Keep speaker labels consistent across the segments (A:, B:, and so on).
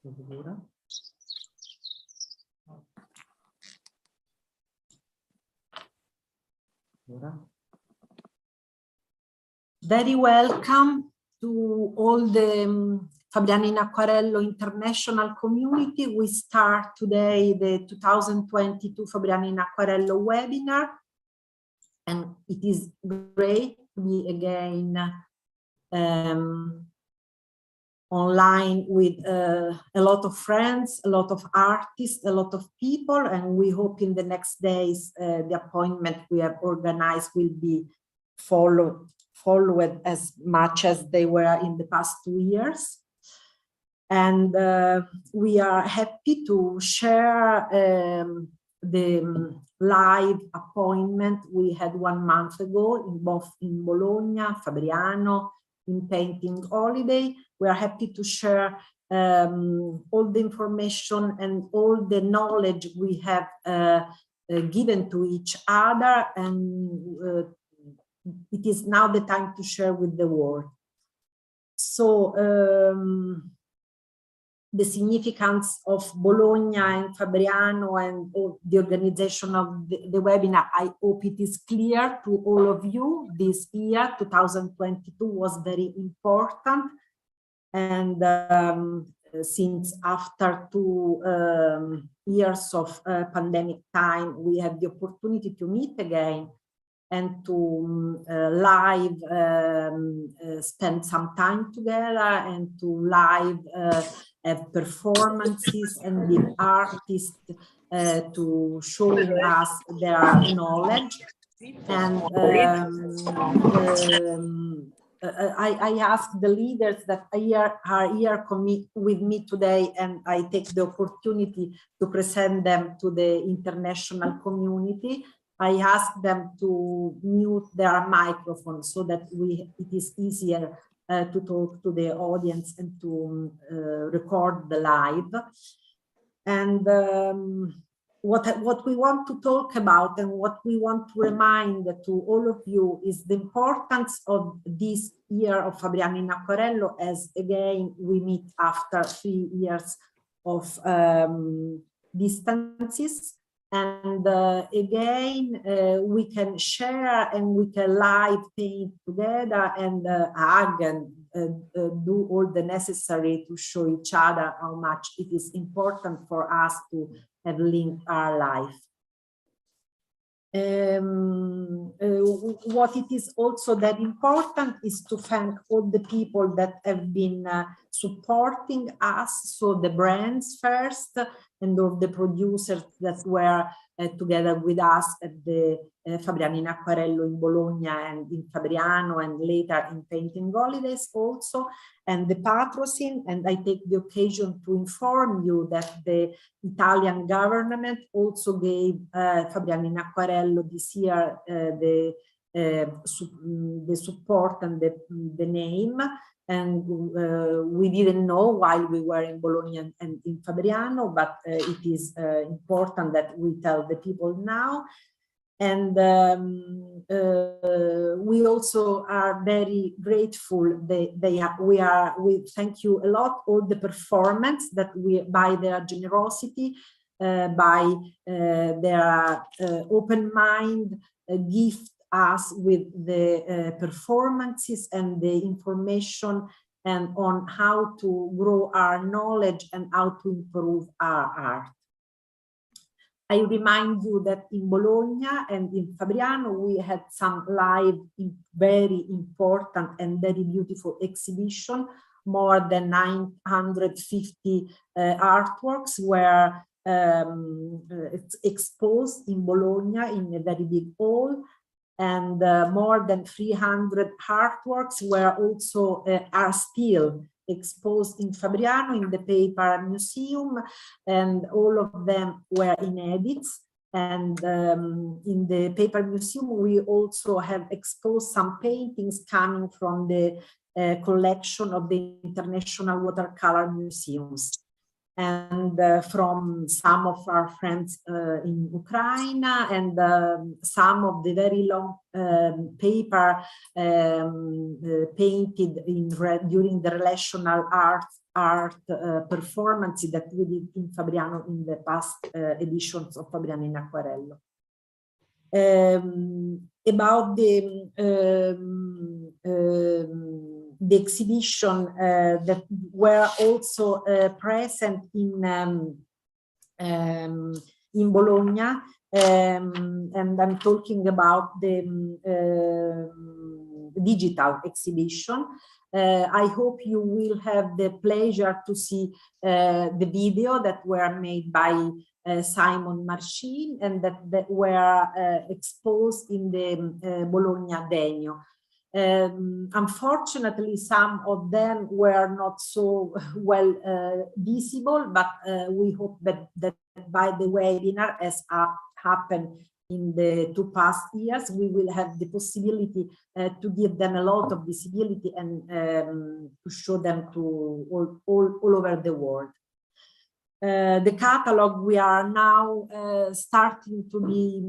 A: Very welcome to all the FabrianoInAcquarello international community. We start today the 2022 FabrianoInAcquarello webinar, and it is great to be again online with a lot of friends, a lot of artists, a lot of people, and we hope in the next days the appointment we have organized will be followed as much as they were in the past 2 years. And we are happy to share the live appointment we had 1 month ago both in Bologna, Fabriano, in Painting Holiday. We are happy to share all the information and all the knowledge we have given to each other, and it is now the time to share with the world. So the significance of Bologna and Fabriano and the organization of the webinar, I hope it is clear to all of you. This year, 2022, was very important. And since after 2 years of pandemic time, we have the opportunity to meet again and to live spend some time together, and to live have performances and the artists to showing us their knowledge. And I ask the leaders that are here with me today, and I take the opportunity to present them to the international community. I ask them to mute their microphone so that it is easier to talk to the audience and to record the live. And what we want to talk about and what we want to remind to all of you is the importance of this year of FabrianoInAcquarello, as again we meet after 3 years of distances. And again, we can share and we can live paint together and hug and do all the necessary to show each other how much it is important for us to have linked our life. What it is also that important is to thank all the people that have been supporting us. So the brands first, and all the producers that were together with us at the FabrianoInAcquarello in Bologna and in Fabriano, and later in Painting Holidays also, and the patrocin. And I take the occasion to inform you that the Italian government also gave FabrianoInAcquarello this year the support and the name. And we didn't know while we were in Bologna and in Fabriano, but it is important that we tell the people now. And we also are very grateful. We thank you a lot, all the performance that by their generosity, by their open mind, gift us with the performances and the information, and on how to grow our knowledge and how to improve our art. I remind you that in Bologna and in Fabriano we had some live, very important and very beautiful exhibition. More than 950 artworks were exposed in Bologna in a very big hall. And more than 300 artworks were also are still exposed in Fabriano in the Paper Museum, and all of them were in edits. And in the Paper Museum we also have exposed some paintings coming from the collection of the International Watercolor Museums. and from some of our friends in Ukraine, and some of the very long paper painted during the relational art performances that we did in Fabriano in the past editions of Fabriano in Acquarello. About the exhibition that were also present in Bologna, and I'm talking about the digital exhibition. I hope you will have the pleasure to see the video that were made by Simon Marcin and that were exposed in the Bologna venue. Unfortunately, some of them were not so well visible, but we hope that by the webinar, as happened in the 2 past years, we will have the possibility to give them a lot of visibility and to show them to all over the world. The catalog we are now starting to be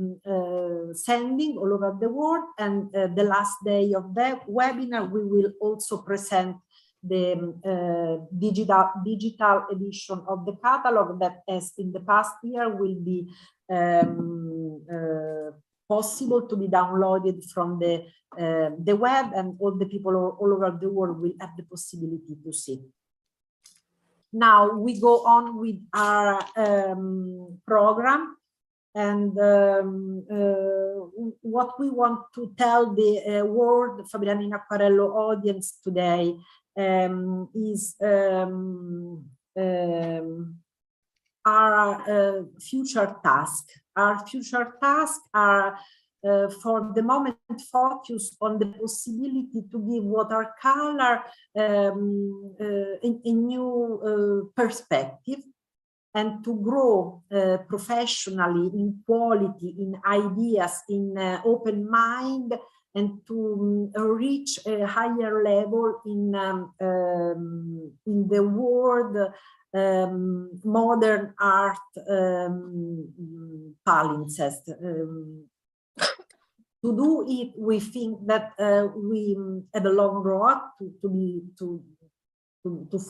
A: sending all over the world, and the last day of the webinar we will also present the digital edition of the catalog that, as in the past year, will be possible to be downloaded from the web, and all the people all over the world will have the possibility to see. Now we go on with our program, and what we want to tell the world Fabriano in Acquarello audience today is our future task. Our future tasks are for the moment focused on the possibility to give watercolor a new perspective, and to grow professionally in quality, in ideas, in open mind, and to reach a higher level in the world modern art palimpsest. To do it, we think that we have a long road to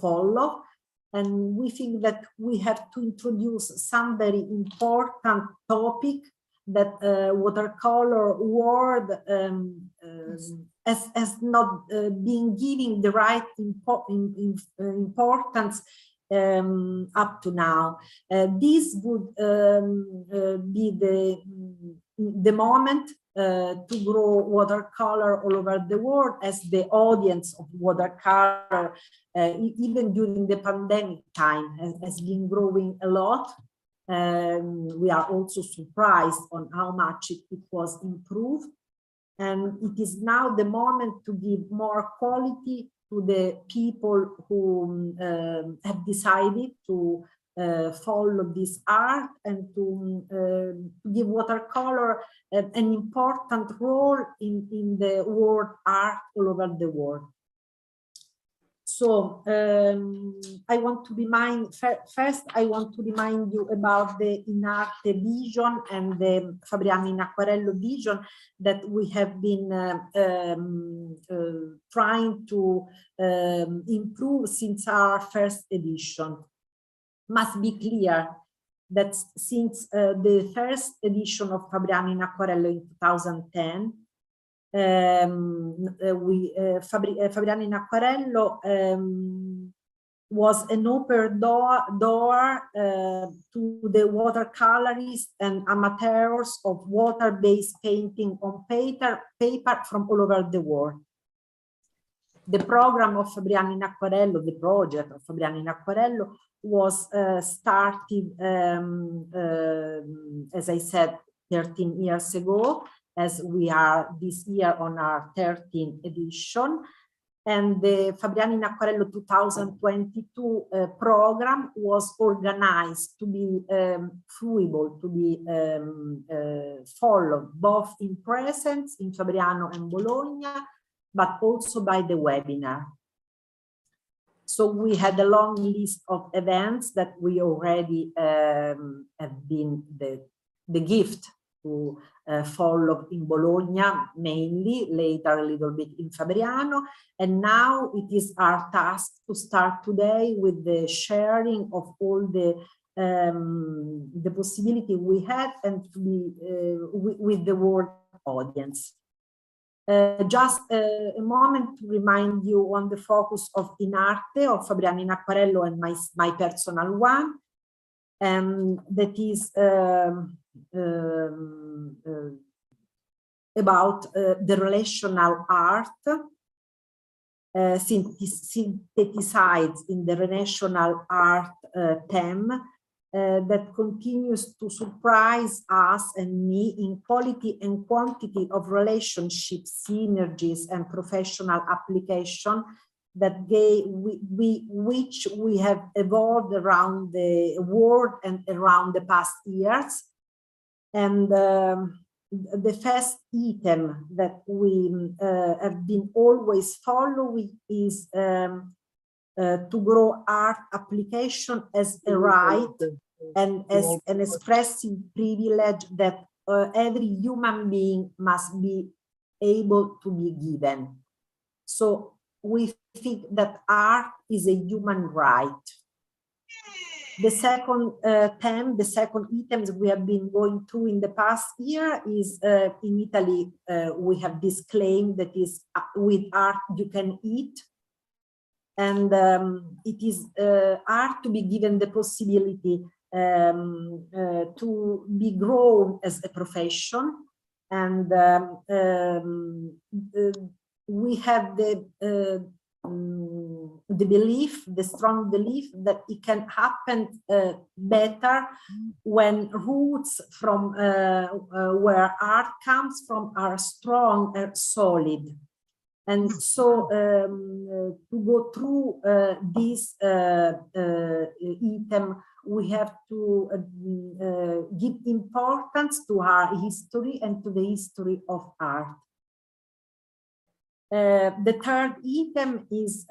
A: follow, and we think that we have to introduce some very important topic that watercolor world has not been giving the right importance up to now. This would be the moment to grow watercolor all over the world, as the audience of watercolor, even during the pandemic time, has been growing a lot. We are also surprised on how much it was improved. And it is now the moment to give more quality to the people who have decided to follow this art, and to give watercolor an important role in the world art all over the world. So I want to remind, first I want to remind you about the InArte vision and the Fabriano in Acquarello vision that we have been trying to improve since our first edition. Must be clear that since the first edition of Fabriano in Acquarello in 2010, Fabriano in Acquarello was an open door to the watercolorists and amateurs of water-based painting on paper from all over the world. The program of Fabriano in Acquarello, the project of Fabriano in Acquarello, was started, as I said, 13 years ago, as we are this year on our 13th edition. And the Fabriano in Acquarello 2022 program was organized to be fruitful, to be followed both in presence in Fabriano and Bologna, but also by the webinar. So we had a long list of events that we already have been the gift to follow in Bologna, mainly, later a little bit in Fabriano. And now it is our task to start today with the sharing of all the possibility we had and to be with the world audience. Just a moment to remind you on the focus of In Arte, of Fabriano in Acquarello, and my personal one, and that is about the relational art, synthesized in the relational art theme, that continues to surprise us and me in quality and quantity of relationships, synergies, and professional application that which we have evolved around the world and around the past years. And the first item that we have been always following is to grow art application as a right and as an expressive privilege that every human being must be able to be given. So we think that art is a human right. The second theme, the second items we have been going through in the past year is in Italy, we have this claim that is with art you can eat. And it is art to be given the possibility to be grown as a profession. And we have the belief, the strong belief that it can happen better when roots from where art comes from are strong and solid. And so to go through this item, we have to give importance to our history and to the history of art. The third item is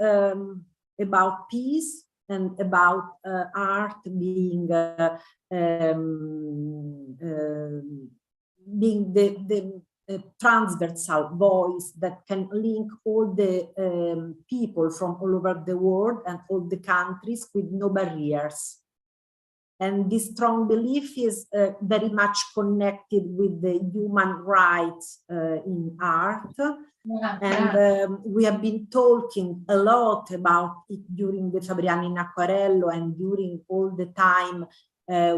A: about peace and about art being the transversal voice that can link all the people from all over the world and all the countries with no barriers. And this strong belief is very much connected with the human rights in art. And we have been talking a lot about it during the Fabriano in Acquarello and during all the time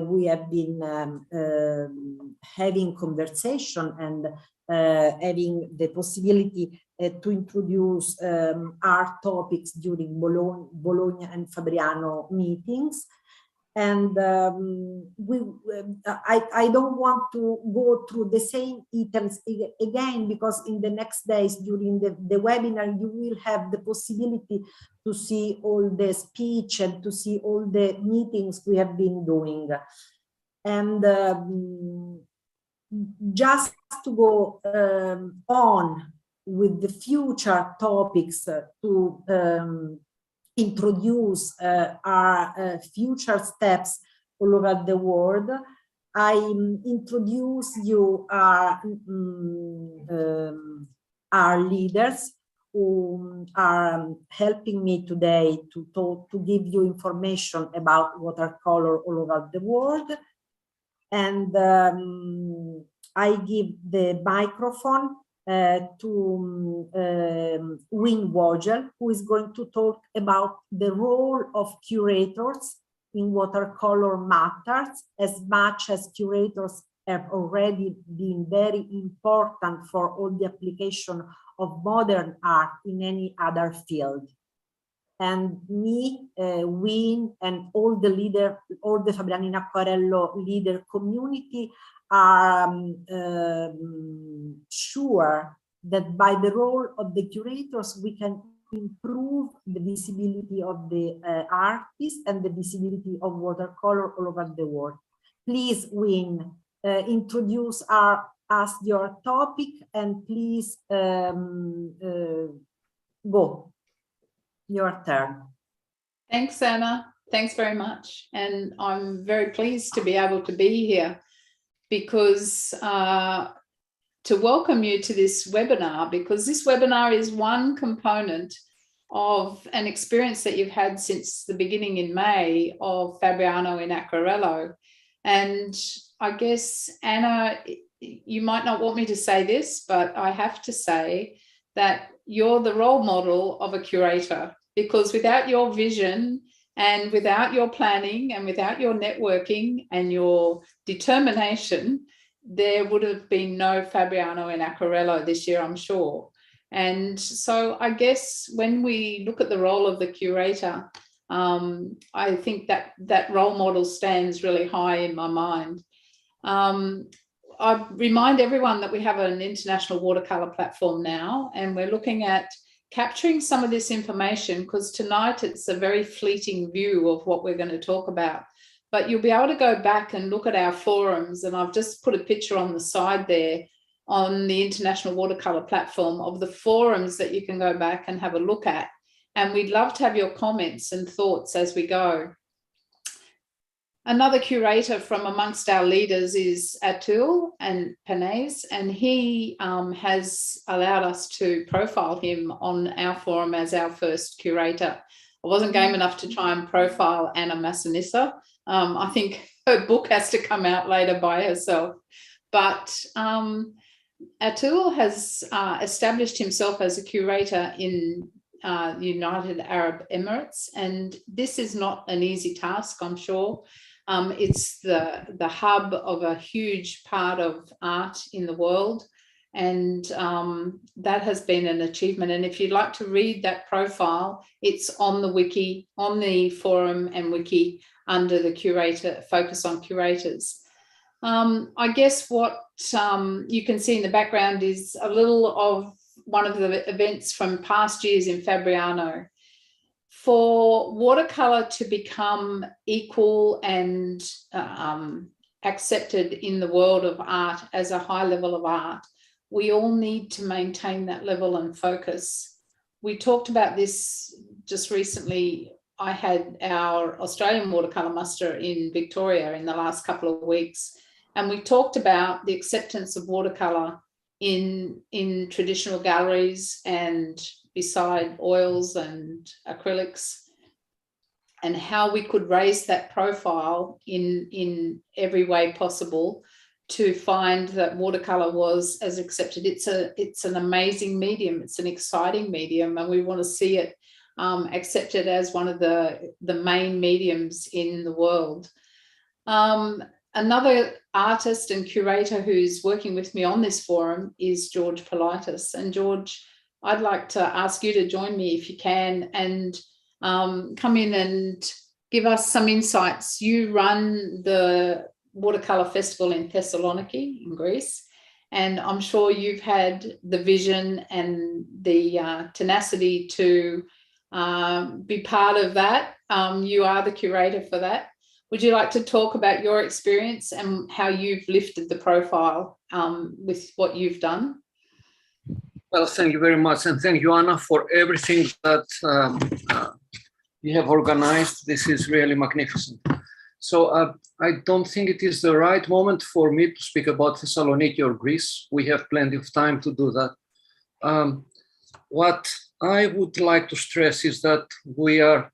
A: we have been having conversation and having the possibility to introduce art topics during Bologna and Fabriano meetings. And I don't want to go through the same items again, because in the next days during the webinar, you will have the possibility to see all the speech and to see all the meetings we have been doing. And just to go on with the future topics to introduce our future steps all over the world, I introduce you our leaders who are helping me today to give you information about watercolor all over the world. And I give the microphone to Win Vogel, who is going to talk about the role of curators in watercolor matters, as much as curators have already been very important for all the application of modern art in any other field. And me, Win, and all the leader, all the Fabriano in Acquarello leader community are sure that by the role of the curators, we can improve the visibility of the artists and the visibility of watercolor all over the world. Please, Win, introduce us your topic, and please go. Your turn.
B: Thanks, Anna. Thanks very much. And I'm very pleased to be able to be here because to welcome you to this webinar, because this webinar is one component of an experience that you've had since the beginning in May of FabrianoInAcquarello. And I guess, Anna, you might not want me to say this, but I have to say that you're the role model of a curator, because without your vision and without your planning and without your networking and your determination, there would have been no FabrianoInAcquarello this year, I'm sure. And so I guess when we look at the role of the curator, I think that role model stands really high in my mind. I remind everyone that we have an international watercolor platform now, and we're looking at capturing some of this information, because tonight it's a very fleeting view of what we're going to talk about. But you'll be able to go back and look at our forums, and I've just put a picture on the side there on the International Watercolor platform of the forums that you can go back and have a look at. And we'd love to have your comments and thoughts as we go. Another curator from amongst our leaders is Atul and Panez, and he has allowed us to profile him on our forum as our first curator. I wasn't game enough to try and profile Anna Massanissa. I think her book has to come out later by herself. But Atul has established himself as a curator in the United Arab Emirates, and this is not an easy task, I'm sure. It's the hub of a huge part of art in the world, and that has been an achievement. And if you'd like to read that profile, it's on the wiki, on the forum and wiki under the curator, focus on curators. I guess what you can see in the background is a little of one of the events from past years in Fabriano. For watercolor to become equal and accepted in the world of art as a high level of art, we all need to maintain that level and focus. We talked about this just recently. I had our Australian watercolor muster in Victoria in the last couple of weeks, and we talked about the acceptance of watercolor in traditional galleries and beside oils and acrylics, and how we could raise that profile in every way possible to find that watercolor was as accepted. It's an amazing medium. It's an exciting medium, and we want to see it accepted as one of the main mediums in the world. Another artist and curator who's working with me on this forum is George Politis. And George, I'd like to ask you to join me if you can, and come in and give us some insights. You run the Watercolor Festival in Thessaloniki in Greece, and I'm sure you've had the vision and the tenacity to be part of that. You are the curator for that. Would you like to talk about your experience and how you've lifted the profile with what you've done?
C: Well, thank you very much. And thank you, Anna, for everything that you have organized. This is really magnificent. So I don't think it is the right moment for me to speak about Thessaloniki or Greece. We have plenty of time to do that. What I would like to stress is that we are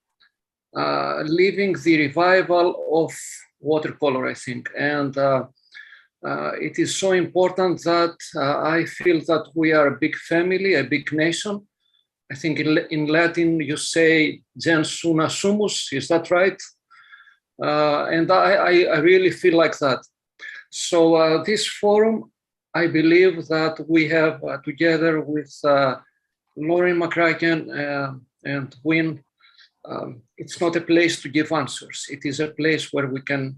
C: living the revival of watercolor, I think. And it is so important that I feel that we are a big family, a big nation. I think in Latin you say gens una sumus, is that right? And I really feel like that. So this forum, I believe that we have together with Lauren McCracken and Wynne, it's not a place to give answers. It is a place where we can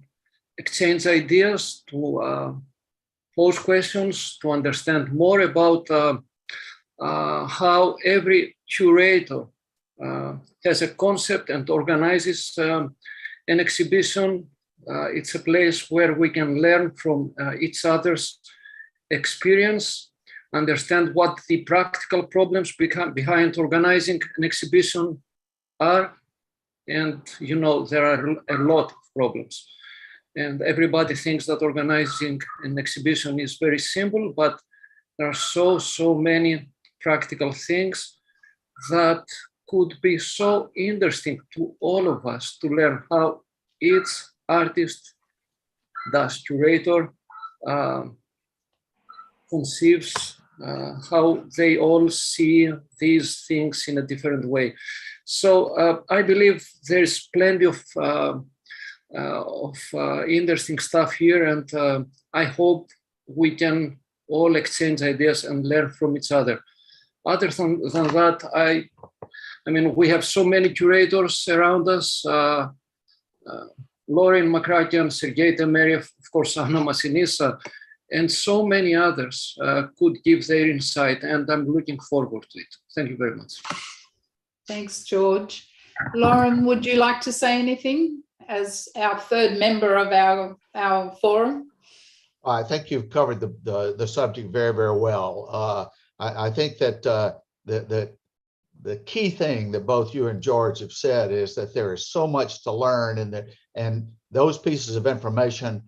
C: exchange ideas, to pose questions, to understand more about how every curator has a concept and organizes an exhibition. It's a place where we can learn from each other's experience, understand what the practical problems behind organizing an exhibition are, and you know there are a lot of problems. And everybody thinks that organizing an exhibition is very simple, but there are so many practical things that could be so interesting to all of us to learn how each artist, thus curator, conceives, how they all see these things in a different way. So I believe there's plenty of interesting stuff here, and I hope we can all exchange ideas and learn from each other. Other than that, I mean, we have so many curators around us. Lauren McCracken, Sergei Temeriev, of course, Anna Massinissa, and so many others could give their insight, and I'm looking forward to it. Thank you very much.
B: Thanks, George. Lauren, would you like to say anything as our third member of our forum?
D: I think you've covered the subject very, very well. I think that the key thing that both you and George have said is that there is so much to learn, and those pieces of information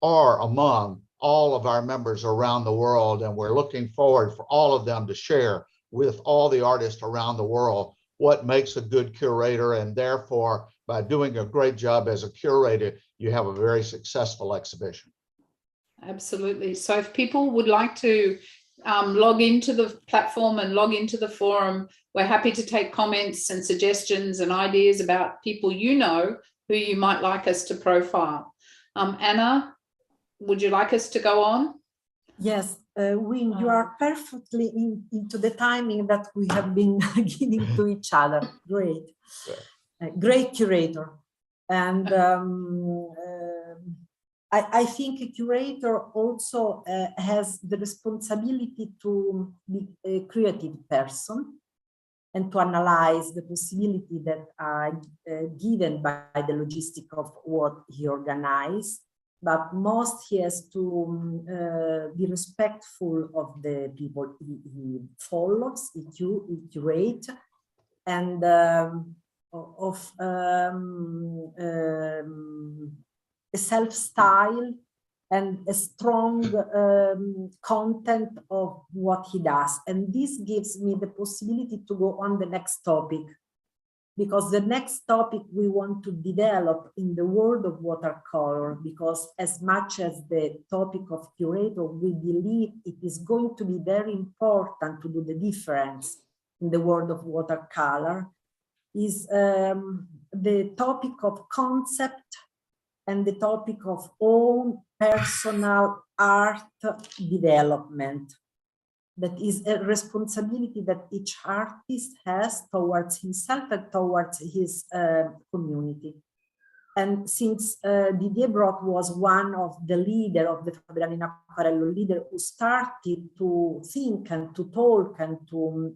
D: are among all of our members around the world, and we're looking forward for all of them to share with all the artists around the world what makes a good curator, and therefore by doing a great job as a curator, you have a very successful exhibition.
B: Absolutely. So if people would like to log into the platform and log into the forum, we're happy to take comments and suggestions and ideas about people you know who you might like us to profile. Anna, would you like us to go on?
A: Yes, Win, you are perfectly into the timing that we have been giving to each other. Great, great curator. And I think a curator also has the responsibility to be a creative person and to analyze the possibility that are given by the logistic of what he organized. But most he has to be respectful of the people he follows, he curates, and of a self-style and a strong content of what he does. And this gives me the possibility to go on the next topic, because the next topic we want to develop in the world of watercolor, because as much as the topic of curator, we believe it is going to be very important to do the difference in the world of watercolor, is the topic of concept and the topic of own personal art development. That is a responsibility that each artist has towards himself and towards his community. And since Didier Brot was one of the leaders of the FabrianoInAcquarello leader who started to think and to talk and to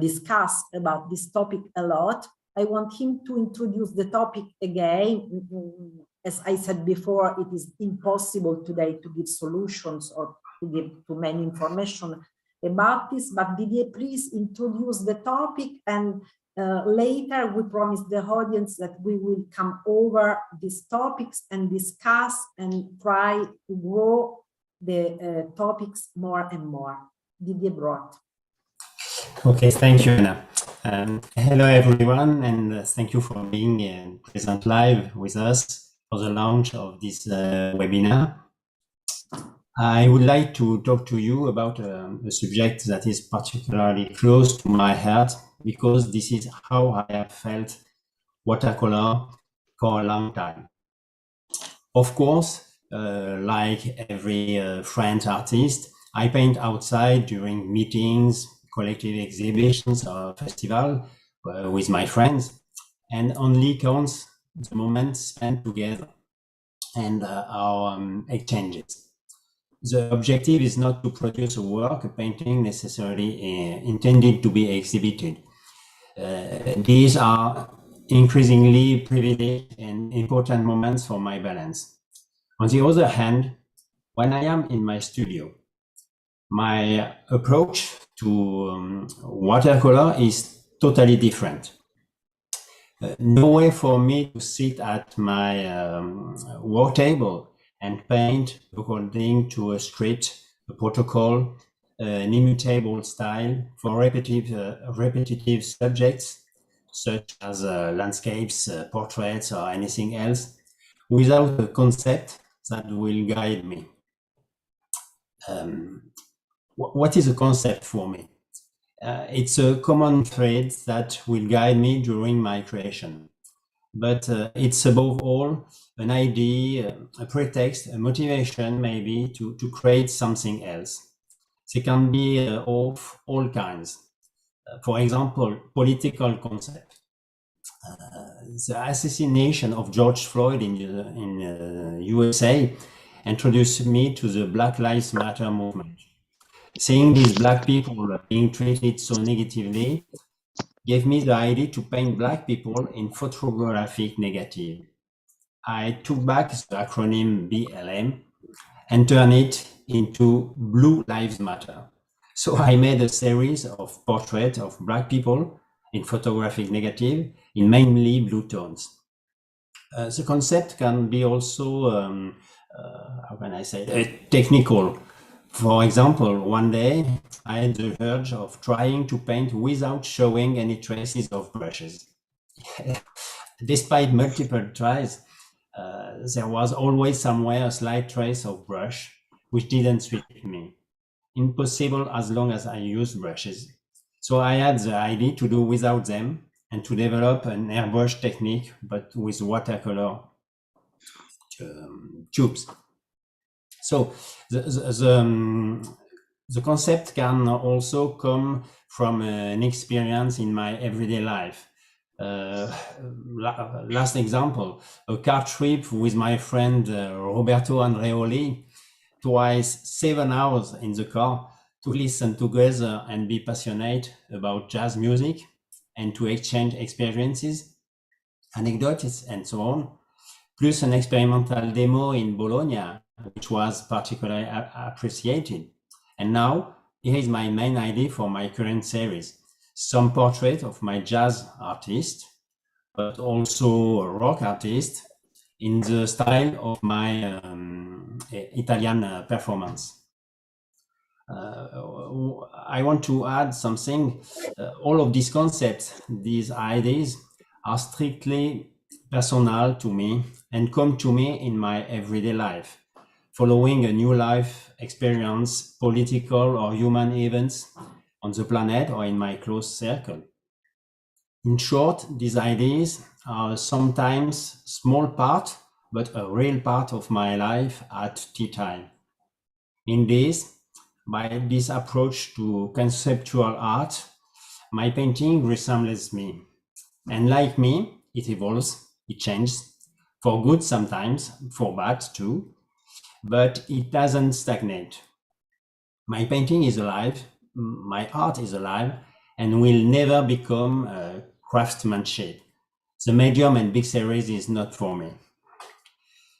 A: discuss about this topic a lot, I want him to introduce the topic again. As I said before, it is impossible today to give solutions or to give too many information about this, but Didier, please introduce the topic, and later we promise the audience that we will come over these topics and discuss and try to grow the topics more and more. Didier Brot.
E: Okay, thank you, Anna. Hello, everyone, and thank you for being present live with us for the launch of this webinar. I would like to talk to you about a subject that is particularly close to my heart, because this is how I have felt watercolor for a long time. Of course, like every French artist, I paint outside during meetings, collective exhibitions or festival with my friends, and only counts the moments spent together and our exchanges. The objective is not to produce a work, a painting necessarily intended to be exhibited. These are increasingly privileged and important moments for my balance. On the other hand, when I am in my studio, my approach to watercolor is totally different. No way for me to sit at my work table and paint according to a script, a protocol, an immutable style for repetitive subjects, such as landscapes, portraits, or anything else, without a concept that will guide me. What is a concept for me? It's a common thread that will guide me during my creation. But it's above all an idea, a pretext, a motivation maybe to create something else. They can be of all kinds. For example, political concept. The assassination of George Floyd in USA introduced me to the Black Lives Matter movement. Seeing these Black people being treated so negatively gave me the idea to paint Black people in photographic negative. I took back the acronym BLM and turned it into Blue Lives Matter. So I made a series of portraits of Black people in photographic negative in mainly blue tones. The concept can be also, how can I say, technical. For example, one day I had the urge of trying to paint without showing any traces of brushes. Despite multiple tries, there was always somewhere a slight trace of brush, which didn't suit me. Impossible as long as I used brushes. So I had the idea to do without them and to develop an airbrush technique, but with watercolor tubes. So the concept can also come from an experience in my everyday life. Last example, a car trip with my friend Roberto Andreoli, twice 7 hours in the car to listen together and be passionate about jazz music and to exchange experiences, anecdotes, and so on, plus an experimental demo in Bologna, which was particularly appreciated. And now, here is my main idea for my current series. Some portrait of my jazz artist, but also a rock artist in the style of my Italian performance. I want to add something. All of these concepts, these ideas, are strictly personal to me and come to me in my everyday life, following a new life experience, political or human events on the planet or in my close circle. In short, these ideas are sometimes small part, but a real part of my life at tea time. In this, by this approach to conceptual art, my painting resembles me. And like me, it evolves, it changes, for good sometimes, for bad too, but it doesn't stagnate. My painting is alive, my art is alive, and will never become craftsmanship. The medium and big series is not for me.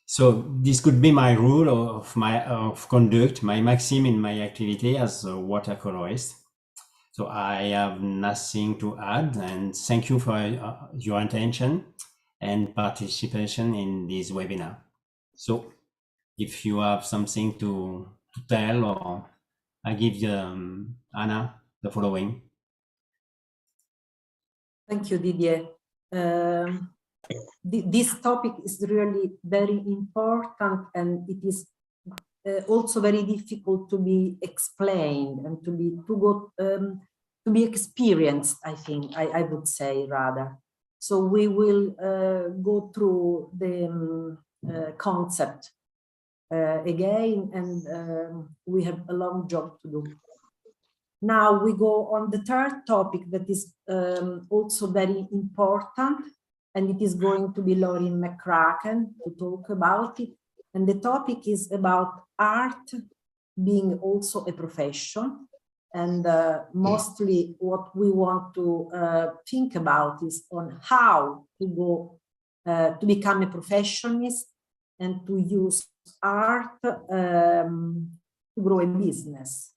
E: So this could be my rule of conduct, my maxim in my activity as a watercolorist. So I have nothing to add, and thank you for your attention and participation in this webinar. So if you have something to tell, or I give Anna the following.
A: Thank you, Didier. This topic is really very important, and it is also very difficult to be explained and to be experienced. I think I would say rather. So we will go through the concept again, and we have a long job to do. Now we go on the third topic that is also very important, and it is going to be Lauren McCracken to talk about it. And the topic is about art being also a profession. And mostly what we want to think about is on how to go to become a professionist and to use art to grow a business.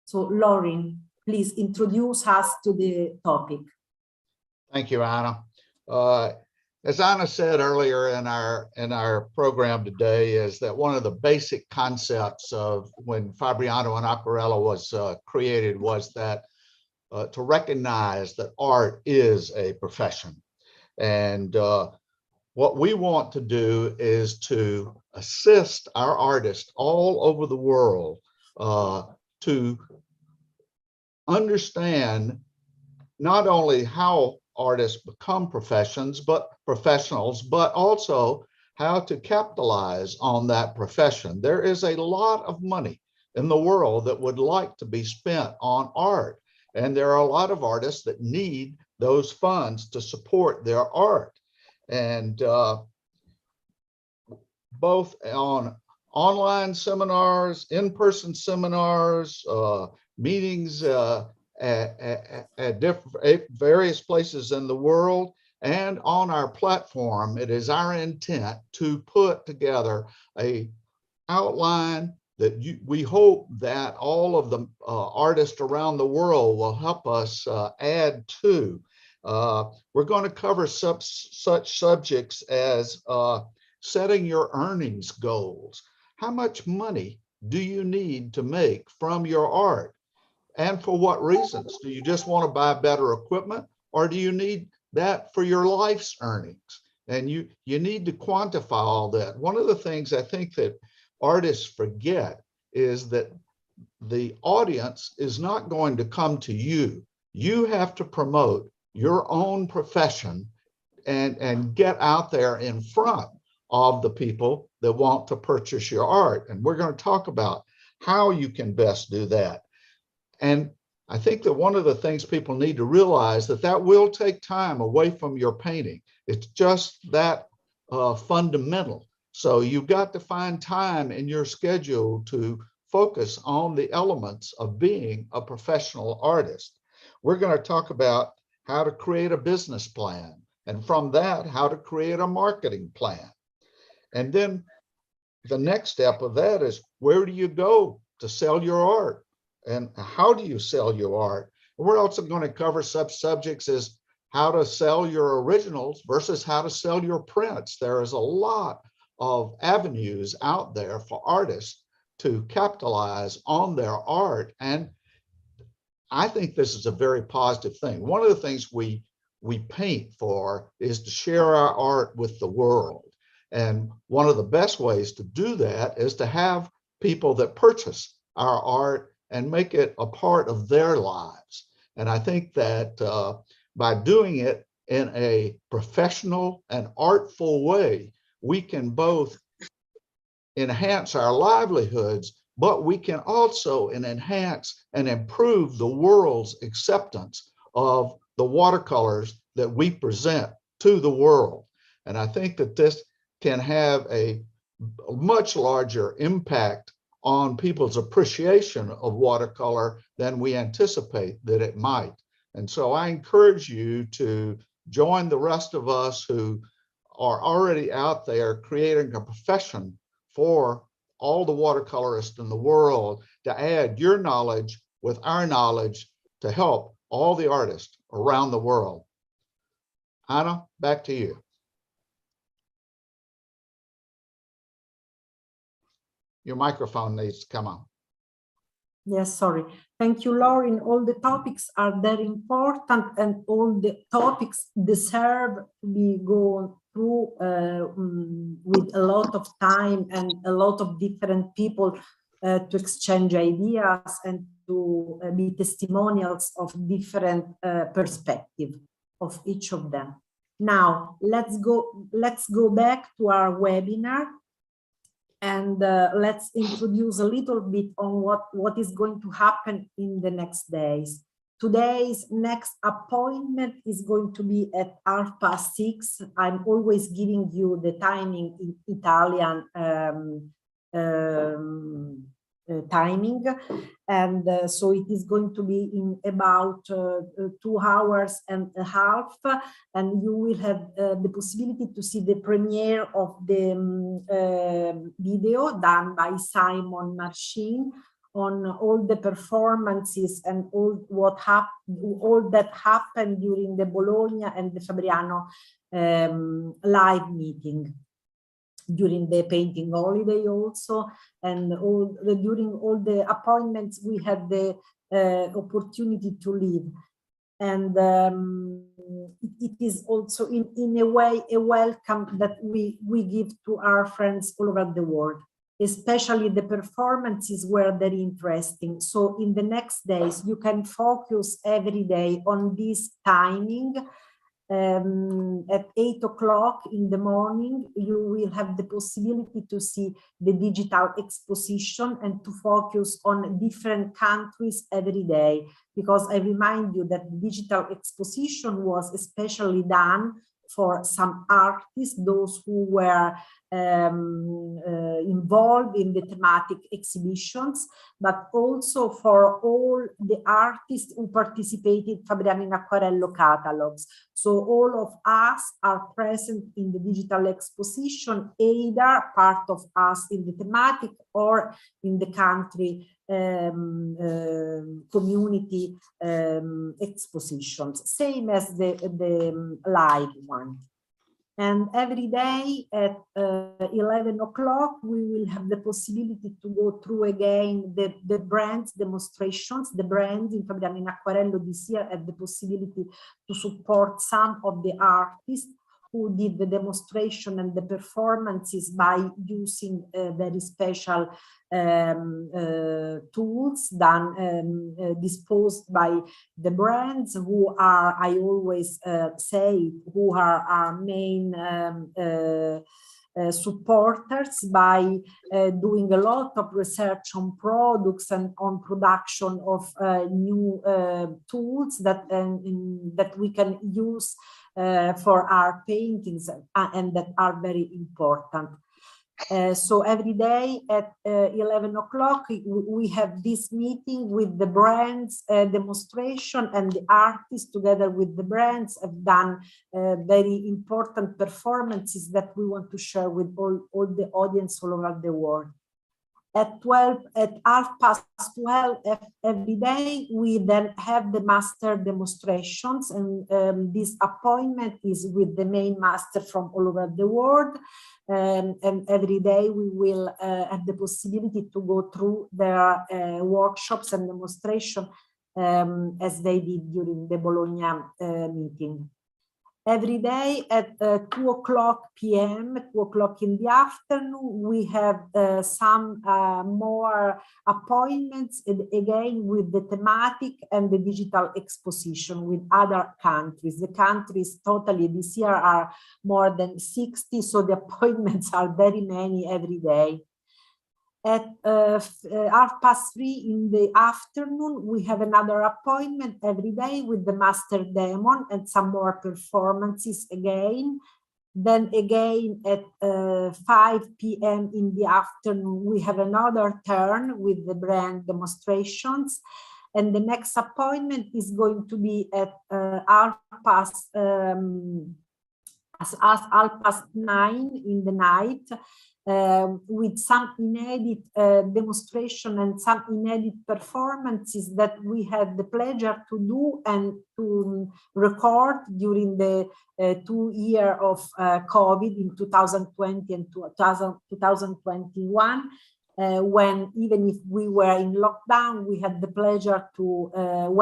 A: So Lauren, please introduce us to the topic.
D: Thank you, Anna. As Anna said earlier in our program today, is that one of the basic concepts of when FabrianoInAcquarello was created was that to recognize that art is a profession. And what we want to do is to assist our artists all over the world to understand not only how artists become professionals, but also how to capitalize on that profession. There is a lot of money in the world that would like to be spent on art. And there are a lot of artists that need those funds to support their art. And both on online seminars, in-person seminars, meetings at various places in the world, and on our platform, it is our intent to put together a outline that we hope that all of the artists around the world will help us add to. We're going to cover such subjects as setting your earnings goals. How much money do you need to make from your art? And for what reasons? Do you just want to buy better equipment, or do you need that for your life's earnings? And you need to quantify all that. One of the things I think that artists forget is that the audience is not going to come to you. You have to promote your own profession and get out there in front of the people that want to purchase your art. And we're going to talk about how you can best do that. And I think that one of the things people need to realize that will take time away from your painting. It's just that fundamental. So you've got to find time in your schedule to focus on the elements of being a professional artist. We're going to talk about how to create a business plan, and from that, how to create a marketing plan. And then the next step of that is, where do you go to sell your art? And how do you sell your art? We're also going to cover such subjects as how to sell your originals versus how to sell your prints. There is a lot of avenues out there for artists to capitalize on their art. And I think this is a very positive thing. One of the things we paint for is to share our art with the world. And one of the best ways to do that is to have people that purchase our art and make it a part of their lives. And I think that by doing it in a professional and artful way, we can both enhance our livelihoods, but we can also enhance and improve the world's acceptance of the watercolors that we present to the world. And I think that this can have a much larger impact on people's appreciation of watercolor than we anticipate that it might. And so I encourage you to join the rest of us who are already out there creating a profession for all the watercolorists in the world, to add your knowledge with our knowledge to help all the artists around the world. Anna, back to you. Your microphone needs to come on.
A: Yes, sorry. Thank you, Lauren. All the topics are very important, and all the topics deserve to be gone through with a lot of time and a lot of different people to exchange ideas and to be testimonials of different perspectives of each of them. Now, let's go back to our webinar. And let's introduce a little bit on what is going to happen in the next days. Today's next appointment is going to be at 6:30. I'm always giving you the timing in Italian timing, and so it is going to be in about 2 hours and a half, and you will have the possibility to see the premiere of the video done by Simon Marcin on all the performances and all that happened during the Bologna and the Fabriano live meeting, during the painting holiday also, and during all the appointments we had the opportunity to live. And it is also in a way a welcome that we give to our friends all over the world. Especially the performances were very interesting. So in the next days, you can focus every day on this timing. At 8 o'clock in the morning, you will have the possibility to see the digital exposition and to focus on different countries every day. Because I remind you that the digital exposition was especially done for some artists, those who were involved in the thematic exhibitions, but also for all the artists who participated in FabrianoInAcquarello catalogs. So all of us are present in the digital exposition, either part of us in the thematic or in the country community expositions, same as the live one. And every day at 11 o'clock, we will have the possibility to go through again the brands demonstrations. The brands in FabrianoInAcquarello this year had the possibility to support some of the artists who did the demonstration and the performances by using very special tools disposed by the brands, who are, I always say, who are our main supporters by doing a lot of research on products and on production of new tools that we can use for our paintings and that are very important. So every day at 11 o'clock, we have this meeting with the brands demonstration, and the artists together with the brands have done very important performances that we want to share with all the audience all over the world. At 12:30 every day, we then have the master demonstrations, and this appointment is with the main master from all over the world. And every day we will have the possibility to go through their workshops and demonstration as they did during the Bologna meeting. Every day at 2 o'clock p.m., 2 o'clock in the afternoon, we have some more appointments, again with the thematic and the digital exposition with other countries. The countries totally this year are more than 60, so the appointments are very many every day. At 3:30 in the afternoon, we have another appointment every day with the Master Demon and some more performances again. Then again at 5 p.m. in the afternoon, we have another turn with the brand demonstrations. And the next appointment is going to be at 9:30 in the night. With some inedit demonstration and some inedit performances that we had the pleasure to do and to record during the 2 years of COVID in 2020 and 2021. When even if we were in lockdown, we had the pleasure to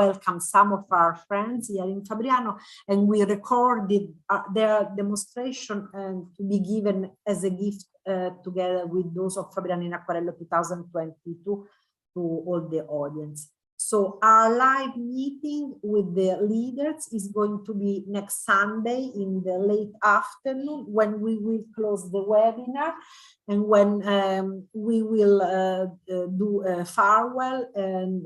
A: welcome some of our friends here in Fabriano, and we recorded their demonstration and to be given as a gift together with those of FabrianoInAcquarello 2022 to all the audience. So our live meeting with the leaders is going to be next Sunday in the late afternoon, when we will close the webinar and when we will do a farewell and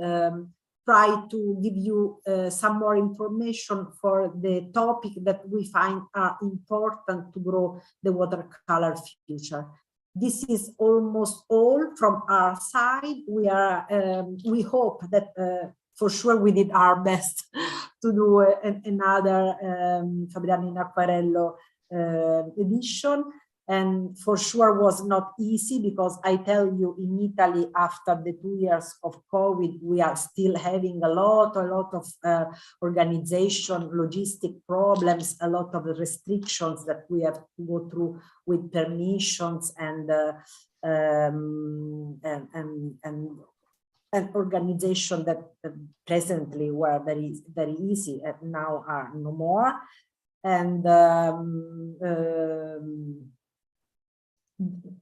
A: try to give you some more information for the topic that we find are important to grow the watercolor future. This is almost all from our side. We hope that for sure we did our best to do another FabrianoInAcquarello edition. And for sure was not easy, because I tell you, in Italy, after the 2 years of COVID, we are still having a lot of organization, logistic problems, a lot of restrictions that we have to go through with permissions and an organization that presently were very easy and now are no more. And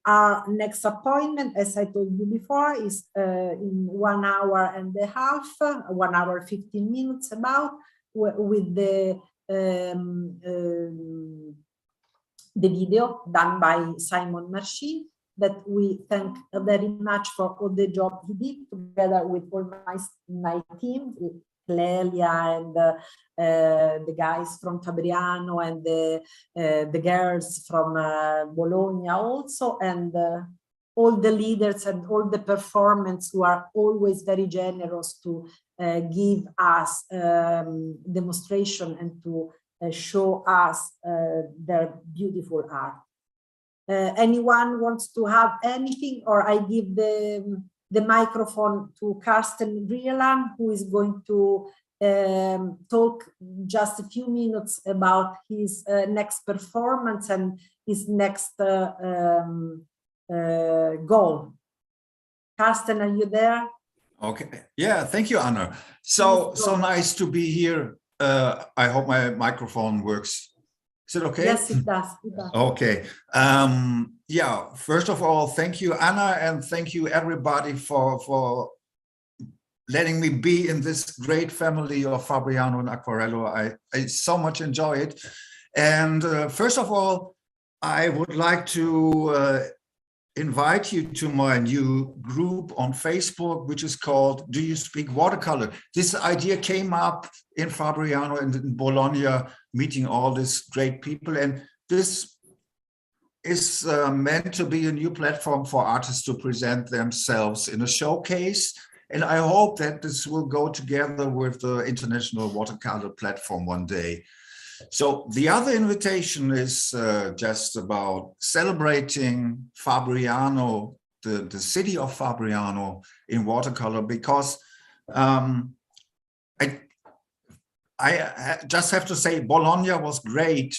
A: our next appointment, as I told you before, is in 1 hour and a half, 1 hour 15 minutes about, with the video done by Simon Marcin, that we thank very much for all the job he did together with all my team, Clelia and the guys from Fabriano and the girls from Bologna also, and all the leaders and all the performers who are always very generous to give us demonstration and to show us their beautiful art. Anyone wants to have anything, or I give the microphone to Karsten Grieland, who is going to talk just a few minutes about his next performance and his next goal. Karsten, are you there?
F: Okay. Yeah, thank you, Anna. So nice to be here. I hope my microphone works. Is it okay?
A: Yes, it does. It does.
F: Okay. Yeah, first of all, thank you, Anna, and thank you everybody for letting me be in this great family of FabrianoInAcquarello. I so much enjoy it. And first of all, I would like to invite you to my new group on Facebook, which is called Do You Speak Watercolor? This idea came up in Fabriano and in Bologna, meeting all these great people. And this is meant to be a new platform for artists to present themselves in a showcase. And I hope that this will go together with the International Watercolor Platform one day. So the other invitation is just about celebrating Fabriano, the city of Fabriano in watercolor, because I just have to say Bologna was great,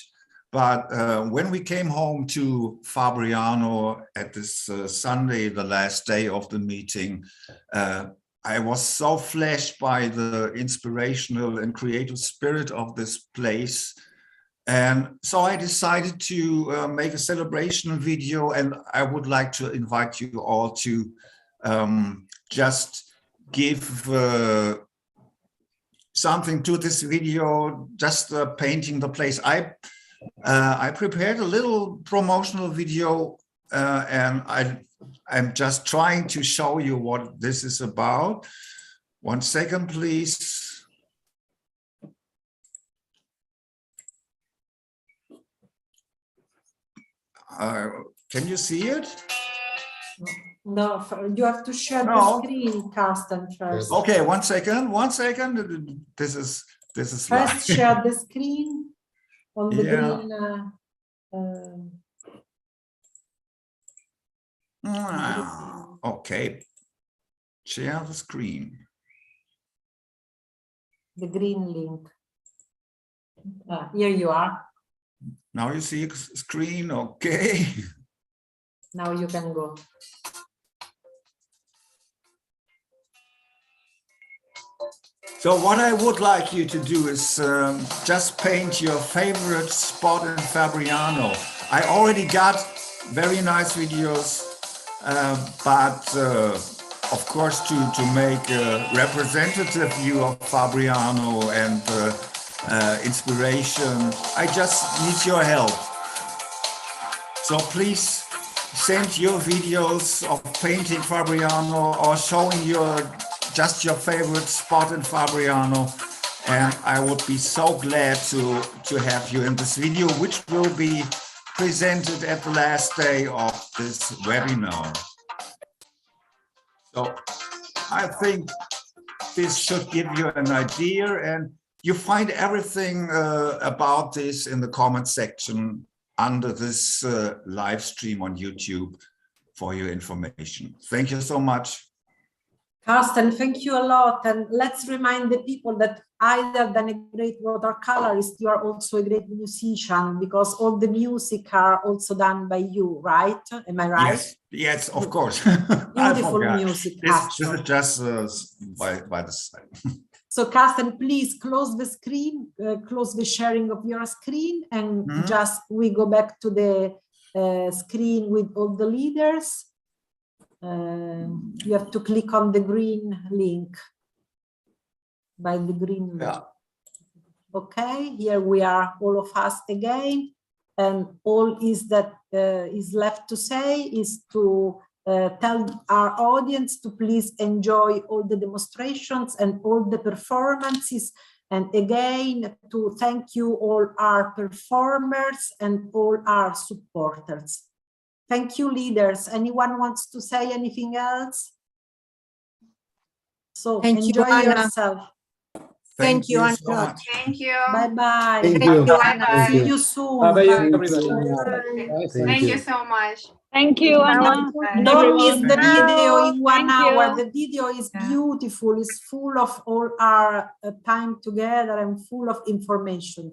F: but when we came home to Fabriano at this Sunday, the last day of the meeting, I was so flashed by the inspirational and creative spirit of this place. And so I decided to make a celebration video, and I would like to invite you all to just give something to this video, just painting the place. I prepared a little promotional video, and I'm just trying to show you what this is about. 1 second, please. Can you see it?
A: No, you have to share the screen, Karsten, first.
F: Okay, 1 second, 1 second. This is
A: First,
F: live.
A: share the screen on the green.
F: Okay, share the screen.
A: The green link. Here you are.
F: Now you see a screen, okay.
A: Now you can go.
F: So what I would like you to do is just paint your favorite spot in Fabriano. I already got very nice videos, but of course to make a representative view of Fabriano and inspiration, I just need your help. So please send your videos of painting Fabriano or showing just your favorite spot in Fabriano, and I would be so glad to have you in this video, which will be presented at the last day of this webinar. So I think this should give you an idea, and you find everything about this in the comment section under this live stream on YouTube for your information. Thank you so much.
A: Carsten, thank you a lot. And let's remind the people that other than a great watercolorist, you are also a great musician, because all the music are also done by you, right? Am I right?
F: Yes, yes, of course.
A: Beautiful music,
F: This is just by the side.
A: So Carsten, please close the screen, close the sharing of your screen, and just we go back to the screen with all the leaders. You have to click on the green link by the green link.
F: Yeah.
A: Okay, here we are, all of us again, and all is that is left to say is to tell our audience to please enjoy all the demonstrations and all the performances, and again to thank you all our performers and all our supporters. Thank you, leaders. Anyone wants to say anything else? So enjoy yourself.
F: Thank you
G: Anna.
F: so much.
G: Thank you.
A: Bye-bye.
G: Thank you, Anna.
A: See you soon.
H: Bye-bye,
A: Bye.
H: everybody.
G: Thank you so much.
I: Thank you, Anna.
A: Don't miss the video in 1
I: Thank
A: hour.
I: you.
A: The video is beautiful. It's full of all our time together and full of information.